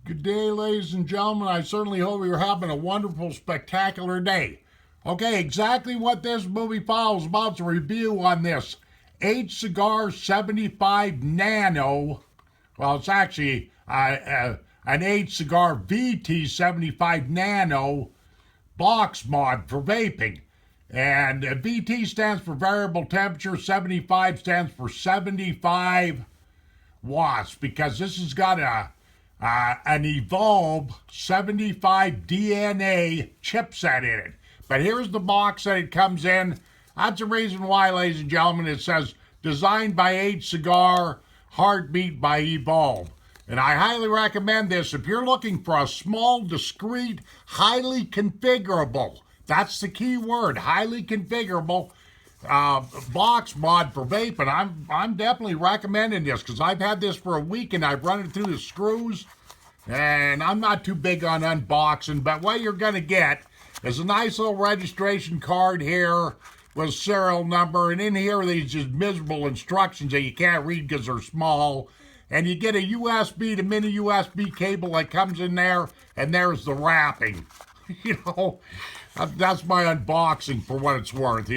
Good day, ladies and gentlemen. I certainly hope you're having a wonderful, spectacular day. Okay, exactly what this movie file is about, to review on this Hcigar 75 NANO. Well, it's actually an Hcigar VT75 NANO box mod for vaping. And VT stands for variable temperature, 75 stands for 75 watts, because this has got an Evolve 75 DNA chipset in it. But here's the box that it comes in. That's the reason why, ladies and gentlemen, it says designed by Hcigar, heartbeat by Evolve. And I highly recommend this if you're looking for a small, discreet, highly configurable, that's the key word, highly configurable box mod for vaping. I'm definitely recommending this because I've had this for a week and I've run it through the screws, and I'm not too big on unboxing, but what you're going to get is a nice little registration card here with a serial number, and in here are these just miserable instructions that you can't read because they're small, and you get a USB to mini USB cable that comes in there, and there's the wrapping. That's my unboxing for what it's worth,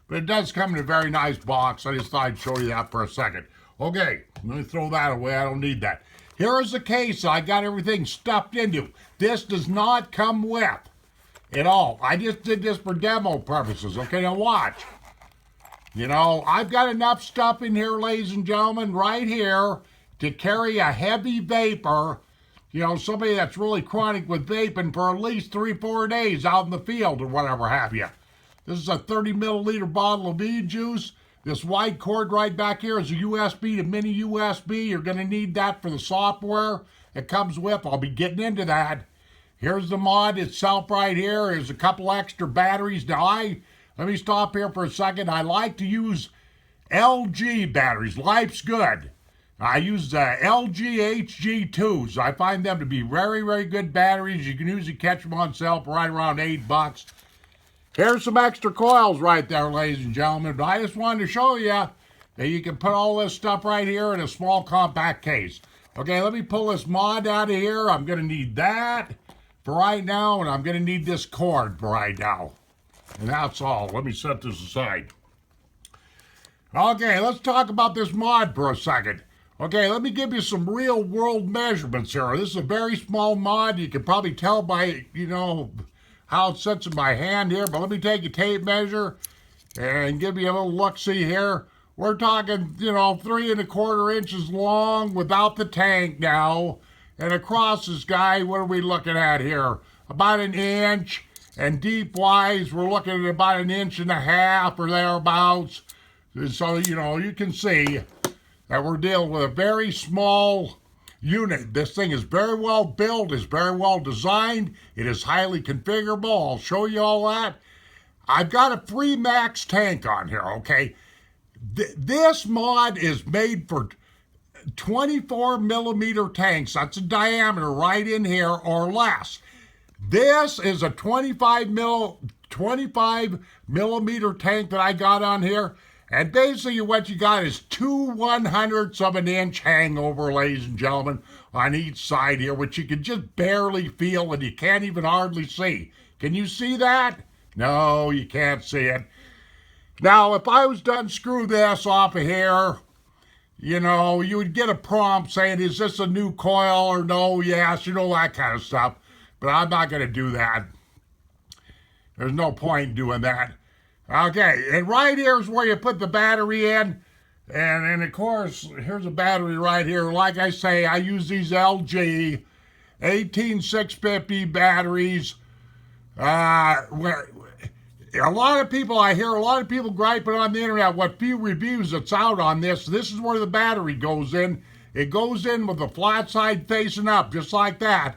But it does come in a very nice box. I just thought I'd show you that for a second. Okay, let me throw that away. I don't need that. Here is the case I got everything stuffed into. This does not come with at all. I just did this for demo purposes. Okay, now watch. I've got enough stuff in here, ladies and gentlemen, right here to carry a heavy vapor, somebody that's really chronic with vaping for at least 3-4 days out in the field or whatever have you. This is a 30 milliliter bottle of e-juice. This white cord right back here is a USB to mini USB. You're going to need that for the software it comes with. I'll be getting into that. Here's the mod itself right here. There's a couple extra batteries. Now, let me stop here for a second. I like to use LG batteries. Life's good. I use the LG HG2s. I find them to be very, very good batteries. You can usually catch them on sale for right around $8. Here's some extra coils right there, ladies and gentlemen. But I just wanted to show you that you can put all this stuff right here in a small compact case. Okay, let me pull this mod out of here. I'm going to need that for right now, and I'm going to need this cord for right now. And that's all. Let me set this aside. Okay, let's talk about this mod for a second. Okay, let me give you some real-world measurements here. This is a very small mod. You can probably tell by, how it sits in my hand here, but let me take a tape measure and give you a little look-see here. We're talking, 3¼ inches long without the tank now, and across this guy, what are we looking at here? About 1 inch, and deep-wise, we're looking at about 1.5 inches or thereabouts. So, you can see that we're dealing with a very small unit. This thing is very well built, is very well designed, it is highly configurable. I'll show you all that. I've got a free max tank on here, okay? This mod is made for 24 millimeter tanks. That's a diameter right in here or less. This is a 25 millimeter tank that I got on here. And basically what you got is 2/100ths of an inch hangover, ladies and gentlemen, on each side here, which you can just barely feel and you can't even hardly see. Can you see that? No, you can't see it. Now, if I was done screw this off of here, you would get a prompt saying, is this a new coil or no, yes, that kind of stuff. But I'm not going to do that. There's no point in doing that. Okay, and right here is where you put the battery in. And of course, here's a battery right here. Like I say, I use these LG 18650 batteries. Where I hear a lot of people griping on the internet, what few reviews that's out on this. This is where the battery goes in. It goes in with the flat side facing up, just like that.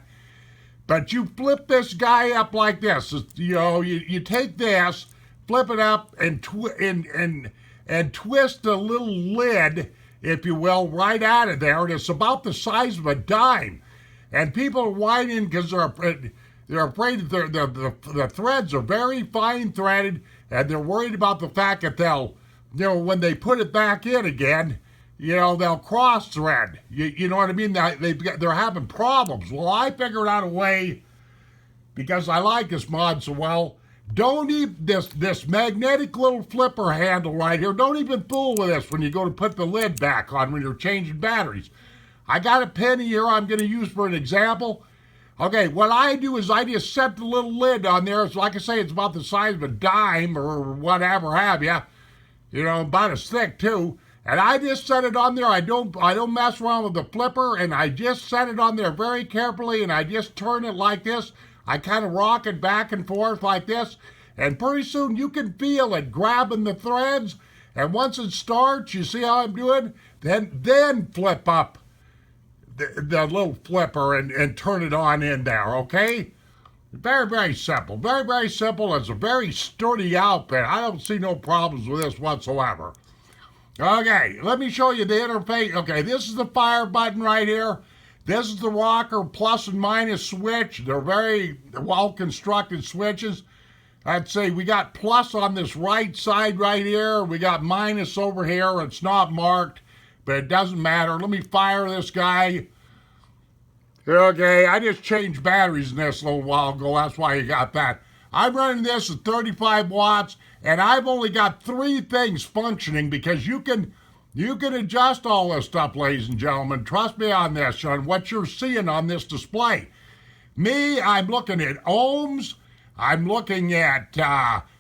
But you flip this guy up like this. You take this, flip it up, and twist the little lid, if you will, right out of there. And it's about the size of a dime. And people are whining because they're afraid that the threads are very fine threaded, and they're worried about the fact that they'll, when they put it back in again, they'll cross thread. You know what I mean? They're having problems. Well, I figured out a way, because I like this mod so well. Don't even, this magnetic little flipper handle right here, don't even fool with this when you go to put the lid back on when you're changing batteries. I got a pen here I'm going to use for an example. Okay, what I do is I just set the little lid on there. It's like I say, it's about the size of a dime or whatever have you. About as thick too. And I just set it on there. I don't mess around with the flipper, and I just set it on there very carefully, and I just turn it like this. I kind of rock it back and forth like this, and pretty soon you can feel it grabbing the threads. And once it starts, you see how I'm doing? Then flip up the little flipper and turn it on in there, okay? Very, very simple. Very, very simple. It's a very sturdy outfit. I don't see no problems with this whatsoever. Okay, let me show you the interface. Okay, this is the fire button right here. This is the rocker plus and minus switch. They're very well-constructed switches. I'd say we got plus on this right side right here. We got minus over here. It's not marked, but it doesn't matter. Let me fire this guy. Okay, I just changed batteries in this a little while ago. That's why you got that. I'm running this at 35 watts, and I've only got 3 things functioning, because you can adjust all this stuff, ladies and gentlemen. Trust me on this, on what you're seeing on this display. Me, I'm looking at ohms. I'm looking at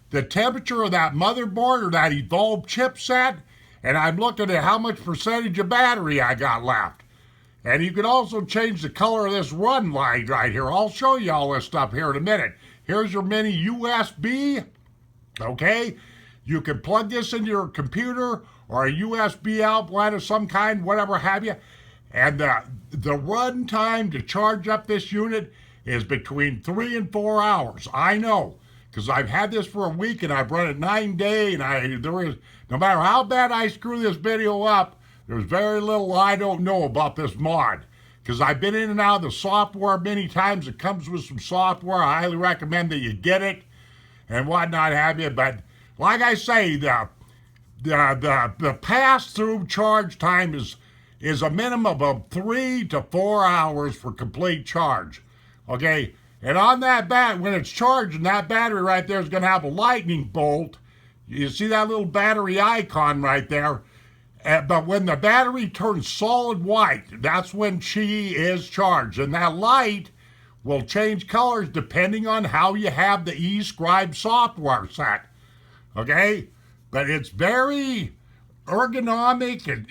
the temperature of that motherboard or that evolved chipset, and I'm looking at how much percentage of battery I got left. And you can also change the color of this run light right here. I'll show you all this stuff here in a minute. Here's your mini USB, okay? You can plug this into your computer or a USB outlet of some kind, whatever have you. And the run time to charge up this unit is between 3 and 4 hours. I know, because I've had this for a week and I've run it 9 days, and no matter how bad I screw this video up, there's very little I don't know about this mod, because I've been in and out of the software many times. It comes with some software. I highly recommend that you get it and whatnot have you. But like I say, the pass-through charge time is a minimum of 3 to 4 hours for complete charge. Okay, and on that when it's charging, that battery right there is going to have a lightning bolt. You see that little battery icon right there? But when the battery turns solid white, that's when she is charged. And that light will change colors depending on how you have the Escribe software set. Okay? But it's very ergonomic, and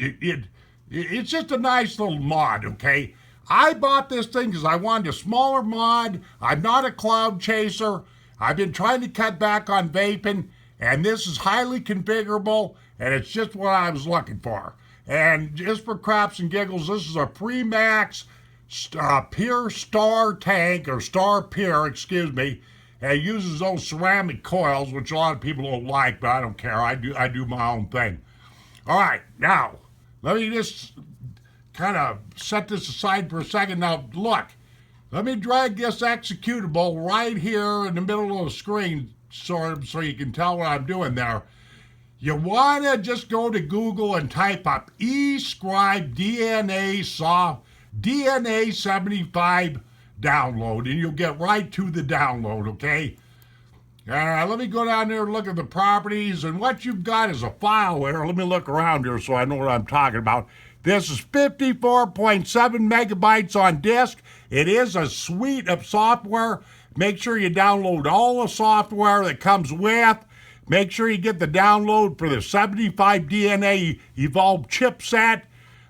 it's just a nice little mod, okay? I bought this thing because I wanted a smaller mod. I'm not a cloud chaser. I've been trying to cut back on vaping, and this is highly configurable, and it's just what I was looking for. And just for craps and giggles, this is a Pre-Max Pure Star tank, or Star Pure, excuse me. And it uses those ceramic coils, which a lot of people don't like, but I don't care. I do my own thing. All right, now, let me just kind of set this aside for a second. Now, look, let me drag this executable right here in the middle of the screen so you can tell what I'm doing there. You want to just go to Google and type up Escribe DNA75 download, and you'll get right to the download, okay? Let me go down there and look at the properties, and what you've got is a file here. Let me look around here so I know what I'm talking about. This is 54.7 megabytes on disk. It is a suite of software. Make sure you download all the software that comes with. Make sure you get the download for the 75 DNA Evolved chipset.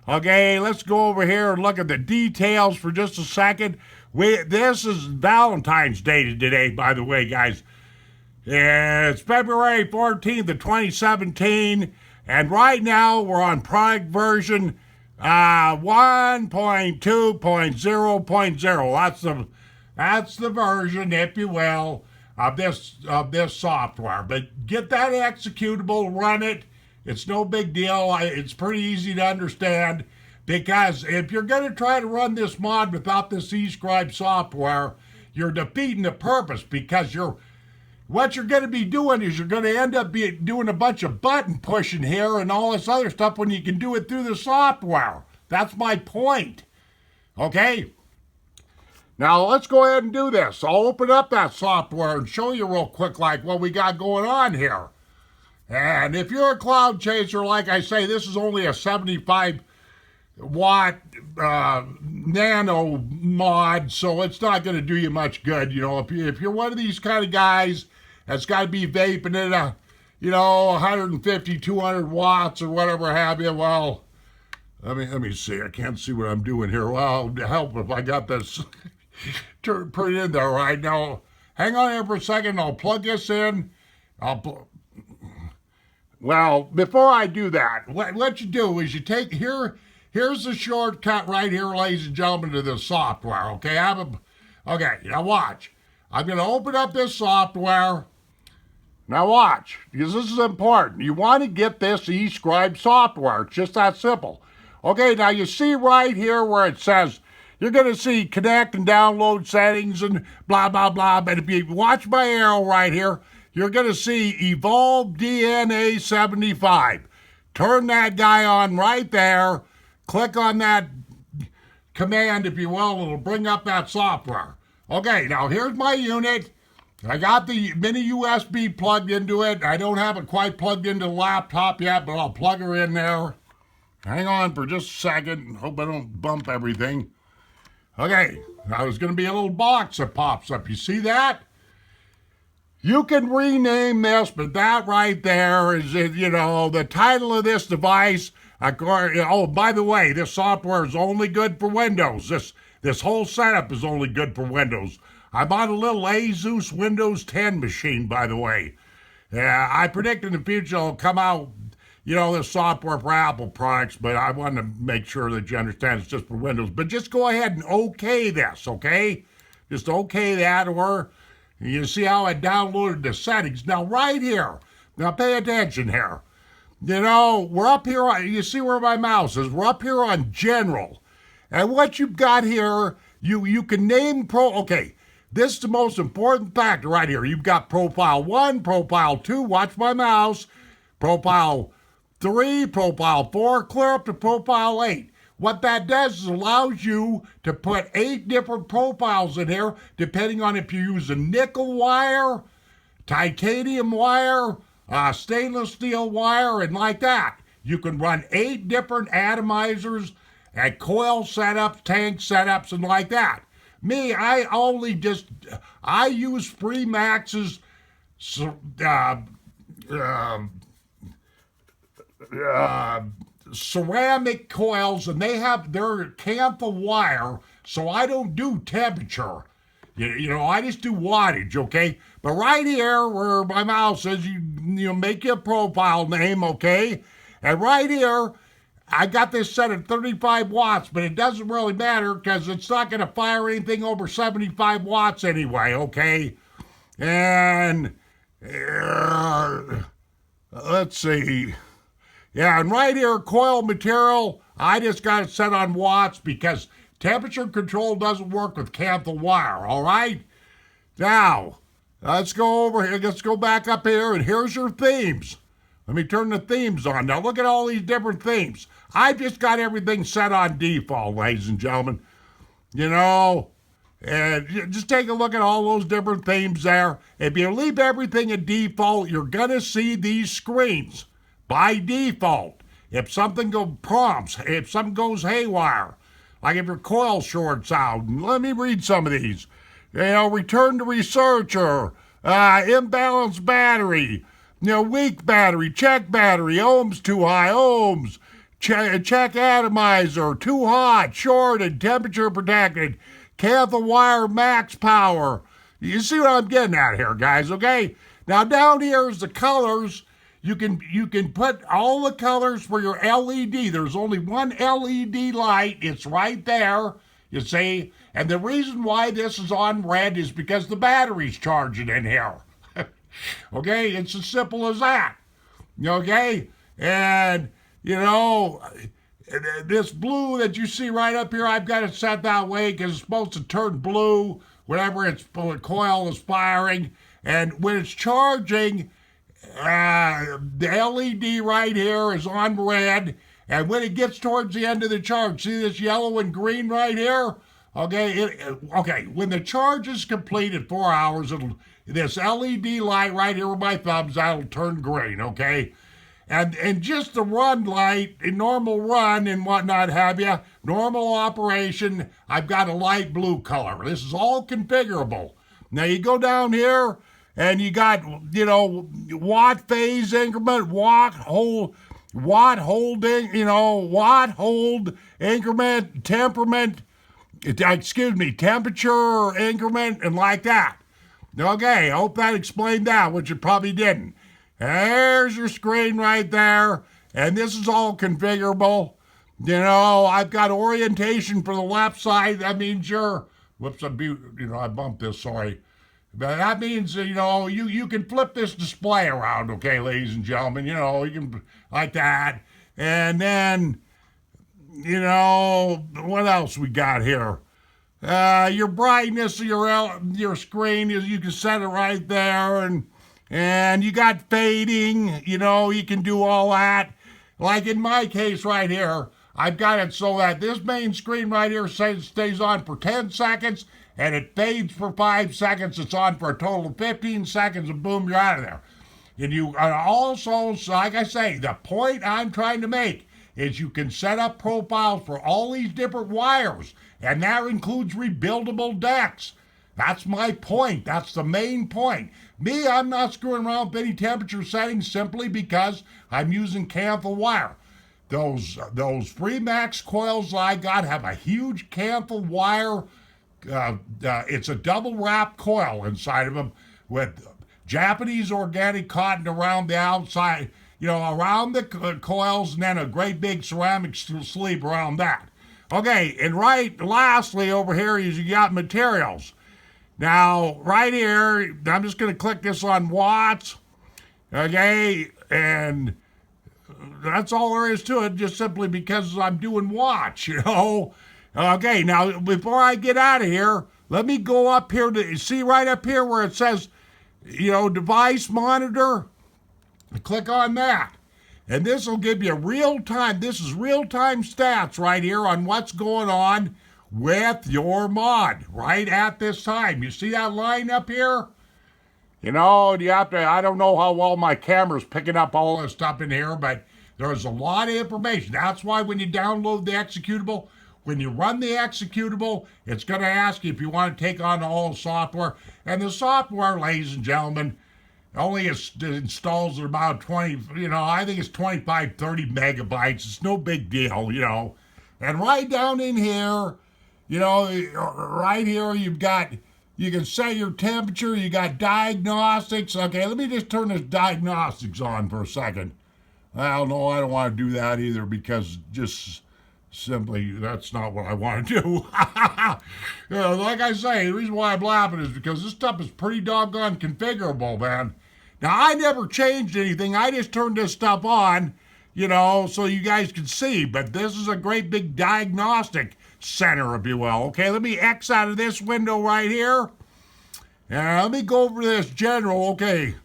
Okay, let's go over here and look at the details for just a second. This is Valentine's Day today, by the way, guys. It's February 14th of 2017, and right now we're on product version 1.2.0.0. That's the version, if you will, of this software. But get that executable, run it. It's no big deal. It's pretty easy to understand, because if you're going to try to run this mod without this Escribe software, you're defeating the purpose, because you're what you're going to be doing is you're going to end up doing a bunch of button pushing here and all this other stuff when you can do it through the software. That's my point. Okay? Now, let's go ahead and do this. I'll open up that software and show you real quick like what we got going on here. And if you're a cloud chaser, like I say, this is only a 75 watt nano mod, so it's not going to do you much good. You know, if you're one of these kind of guys that's got to be vaping at a, 150, 200 watts or whatever have you, well, let me see. I can't see what I'm doing here. Well, help if I got this put it in there right now. Hang on here for a second. I'll plug this in. Well, before I do that, what you do is you take here's the shortcut right here, ladies and gentlemen, to the software. Okay, okay. Now watch. I'm going to open up this software. Now watch, because this is important. You want to get this Escribe software. It's just that simple. Okay, now you see right here where it says, you're going to see connect and download settings and blah, blah, blah. But if you watch my arrow right here, you're going to see Evolve DNA 75. Turn that guy on right there. Click on that command, if you will. It'll bring up that software. Okay, now here's my unit. I got the mini USB plugged into it. I don't have it quite plugged into the laptop yet, but I'll plug her in there. Hang on for just a second. Hope I don't bump everything. Okay, now there's going to be a little box that pops up. You see that? You can rename this, but that right there is, the title of this device. Oh, by the way, this software is only good for Windows. This whole setup is only good for Windows. I'm on a little Asus Windows 10 machine, by the way. I predict in the future it'll come out, this software for Apple products, but I want to make sure that you understand it's just for Windows. But just go ahead and okay this, okay? Just okay that, or you see how I downloaded the settings. Now, right here, now pay attention here. We're up here, you see where my mouse is? We're up here on General. And what you've got here, you can name okay, this is the most important factor right here. You've got Profile 1, Profile 2, watch my mouse, Profile 3, Profile 4, clear up to Profile 8. What that does is allows you to put 8 different profiles in here, depending on if you use a nickel wire, titanium wire, stainless steel wire, and like that. You can run 8 different atomizers and coil setups, tank setups, and like that. Me, I use Freemax's ceramic coils, and they're cantha wire, so I don't do temperature. I just do wattage, okay? But right here where my mouse says you make your profile name, okay? And right here, I got this set at 35 watts, but it doesn't really matter because it's not going to fire anything over 75 watts anyway, okay? And let's see. Yeah, and right here, coil material, I just got it set on watts because temperature control doesn't work with cantha wire, all right? Now, let's go over here. Let's go back up here, and here's your themes. Let me turn the themes on. Now, look at all these different themes. I've just got everything set on default, ladies and gentlemen. And just take a look at all those different themes there. If you leave everything at default, you're going to see these screens by default. If something if something goes haywire, like if your coil shorts out. Let me read some of these. Return to researcher, imbalanced battery, weak battery, check battery, ohms too high, ohms, check atomizer, too hot, shorted, temperature protected, cantha wire max power. You see what I'm getting at here, guys, okay? Now down here is the colors. You can put all the colors for your LED. There's only one LED light. It's right there, you see. And the reason why this is on red is because the battery's charging in here. Okay, it's as simple as that. Okay, and this blue that you see right up here, I've got it set that way because it's supposed to turn blue whenever its coil is firing. And when it's charging, the LED right here is on red, and when it gets towards the end of the charge, see this yellow and green right here? Okay, when the charge is complete at 4 hours, this LED light right here with my thumbs, that'll turn green, okay? And just the run light, a normal run and whatnot have you, normal operation, I've got a light blue color. This is all configurable. Now you go down here, and you got, watt phase increment, watt hold increment, temperature increment, and like that. Okay, I hope that explained that, which it probably didn't. There's your screen right there, and this is all configurable. I've got orientation for the left side. That means whoops, I bumped this, sorry. But that means, you can flip this display around, okay, ladies and gentlemen. You can, like that. And then, what else we got here? Your brightness of your screen, you can set it right there. And you got fading, you can do all that. Like in my case right here, I've got it so that this main screen right here stays on for 10 seconds, and it fades for 5 seconds. It's on for a total of 15 seconds, and boom, you're out of there. And you also, like I say, the point I'm trying to make is you can set up profiles for all these different wires, and that includes rebuildable decks. That's my point. That's the main point. Me, I'm not screwing around with any temperature settings simply because I'm using Canthal wire. Those Freemax coils I got have a huge Canthal wire. It's a double wrap coil inside of them with Japanese organic cotton around the outside, around the coils, and then a great big ceramic sleeve around that. Okay, and lastly over here is you got materials. Now, right here, I'm just going to click this on watts, okay, and that's all there is to it, just simply because I'm doing watts, Okay, now, before I get out of here, let me go up here to see right up here where it says, device monitor. Click on that. And this will give you real-time stats right here on what's going on with your mod right at this time. You see that line up here? You have to, I don't know how well my camera's picking up all this stuff in here, but there's a lot of information. That's why when you download the executable, when you run the executable, it's going to ask you if you want to take on all the software. And the software, ladies and gentlemen, only installs at about 20, I think it's 25, 30 megabytes. It's no big deal, And right down in here, right here you can set your temperature, you got diagnostics. Okay, let me just turn this diagnostics on for a second. Well, no, I don't want to do that either because just simply that's not what I want to do. Like I say, the reason why I'm laughing is because this stuff is pretty doggone configurable, man. Now, I never changed anything. I just turned this stuff on, so you guys can see. But this is a great big diagnostic center, if you will. Okay, let me X out of this window right here. And let me go over to this general, okay.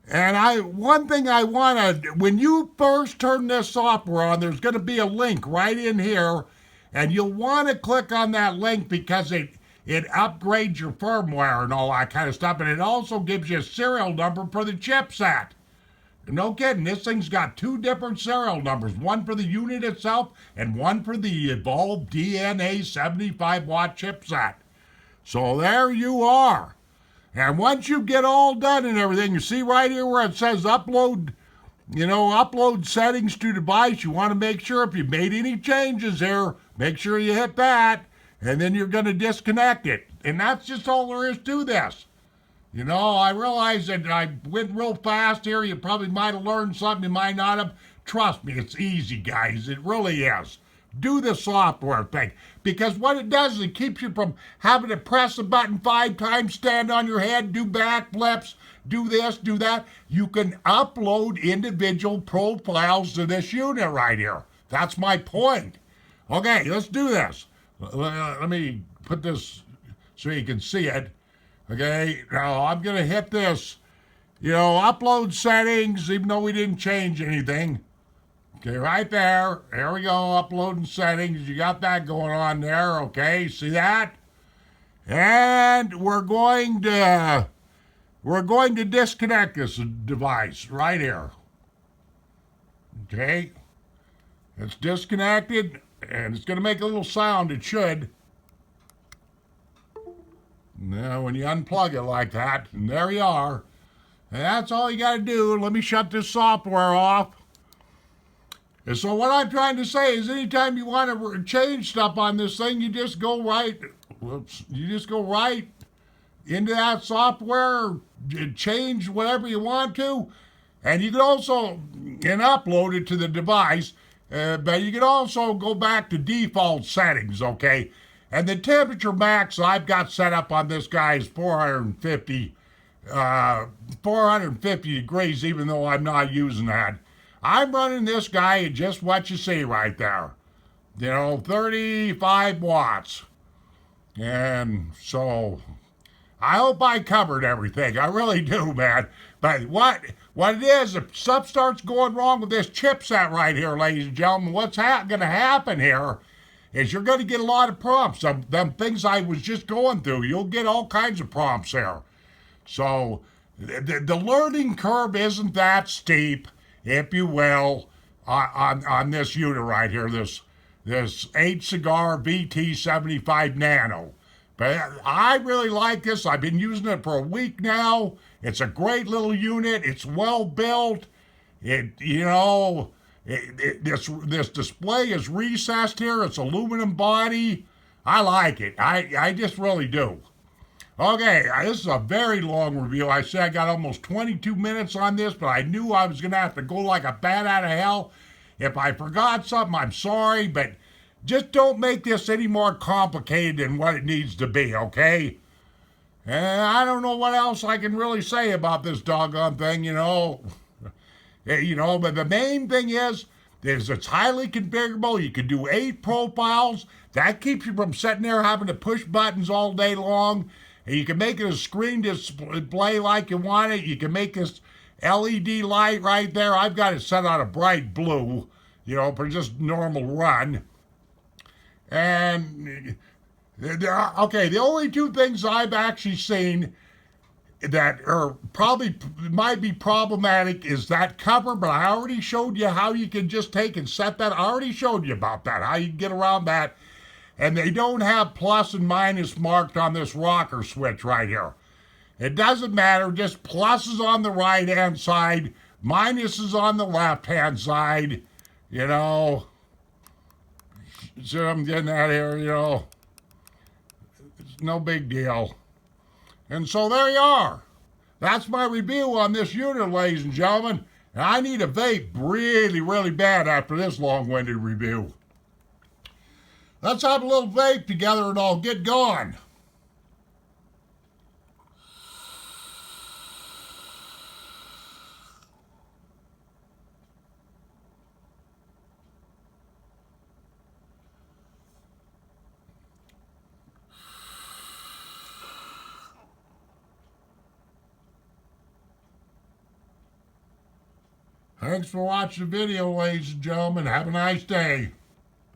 And one thing I want to, when you first turn this software on, there's going to be a link right in here. And you'll want to click on that link because it upgrades your firmware and all that kind of stuff. And it also gives you a serial number for the chipset. No kidding, this thing's got 2 different serial numbers, one for the unit itself and one for the Evolve DNA 75-watt chipset. So there you are. And once you get all done and everything, you see right here where it says upload, upload settings to device. You want to make sure if you made any changes here, make sure you hit that, and then you're going to disconnect it. And that's just all there is to this. I realize that I went real fast here. You probably might have learned something, you might not have. Trust me, it's easy, guys. It really is. Do the software thing. Because what it does is it keeps you from having to press a button 5 times, stand on your head, do backflips, do this, do that. You can upload individual profiles to this unit right here. That's my point. Okay, let's do this. Let me put this so you can see it. Okay, now I'm going to hit this, upload settings, even though we didn't change anything. Okay, right there. There we go, uploading settings. You got that going on there, okay? See that? And we're going to disconnect this device right here. Okay? It's disconnected, and it's going to make a little sound. It should. Now, when you unplug it like that, and there you are. And that's all you got to do. Let me shut this software off. And so what I'm trying to say is anytime you want to change stuff on this thing, you just go right into that software, change whatever you want to, and you can also upload it to the device, but you can also go back to default settings, okay? And the temperature max I've got set up on this guy is 450 degrees, even though I'm not using that. I'm running this guy at just what you see right there. 35 watts. And so I hope I covered everything. I really do, man. But what it is, if stuff starts going wrong with this chipset right here, ladies and gentlemen, what's going to happen here is you're going to get a lot of prompts. Them things I was just going through, you'll get all kinds of prompts there. So the learning curve isn't that steep, if you will, on this unit right here, this Hcigar VT75 NANO. But I really like this. I've been using it for a week now. It's a great little unit. It's well built. This display is recessed here. It's aluminum body. I like it. I just really do. Okay, this is a very long review. I said I got almost 22 minutes on this, but I knew I was going to have to go like a bat out of hell. If I forgot something, I'm sorry, but just don't make this any more complicated than what it needs to be, okay? And I don't know what else I can really say about this doggone thing, But the main thing is it's highly configurable. You can do 8 profiles. That keeps you from sitting there having to push buttons all day long. And you can make it a screen display like you want it. You can make this LED light right there. I've got it set on a bright blue, for just normal run. And, the only 2 things I've actually seen that might be problematic is that cover, but I already showed you how you can just take and set that. I already showed you about that, how you can get around that. And they don't have plus and minus marked on this rocker switch right here. It doesn't matter, just pluses on the right-hand side, minuses on the left-hand side, So I'm getting at here, It's no big deal. And so there you are. That's my review on this unit, ladies and gentlemen. And I need a vape really, really bad after this long-winded review. Let's have a little vape together and I'll get going. Thanks for watching the video, ladies and gentlemen. Have a nice day.